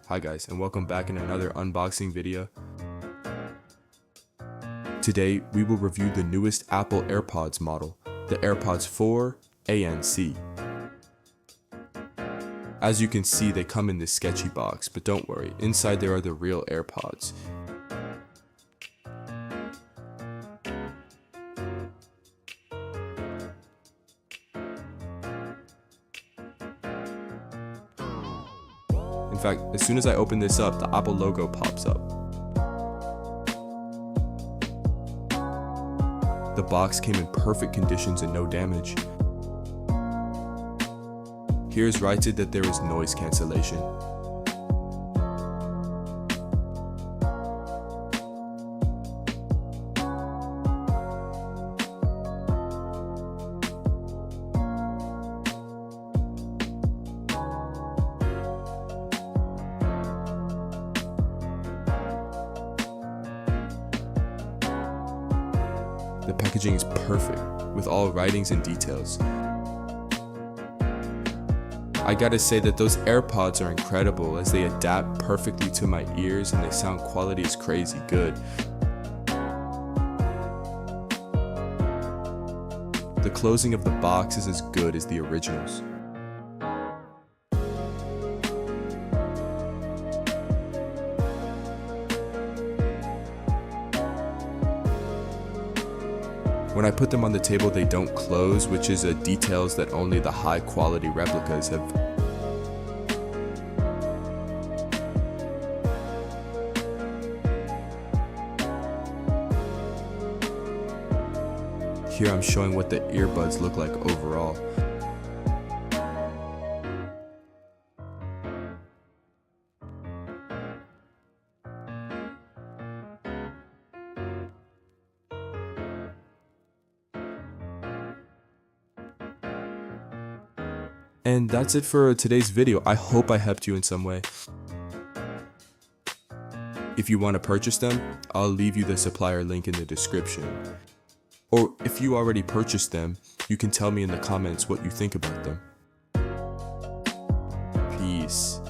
Hi guys, and welcome back in another unboxing video. Today we will review the newest Apple AirPods model, the Airpods 4 ANC. As you can see, they come in this sketchy box, but don't worry, inside there are the real AirPods. In fact, as soon as I open this up, the Apple logo pops up. The box came in perfect conditions and no damage. Here's writed that there is noise cancellation. The packaging is perfect, with all writings and details. I gotta say that those AirPods are incredible as they adapt perfectly to my ears and the sound quality is crazy good. The closing of the box is as good as the originals. When I put them on the table, they don't close, which is a details that only the high quality replicas have. Here I'm showing what the earbuds look like overall. And that's it for today's video. I hope I helped you in some way. If you want to purchase them, I'll leave you the supplier link in the description. Or if you already purchased them, you can tell me in the comments what you think about them. Peace.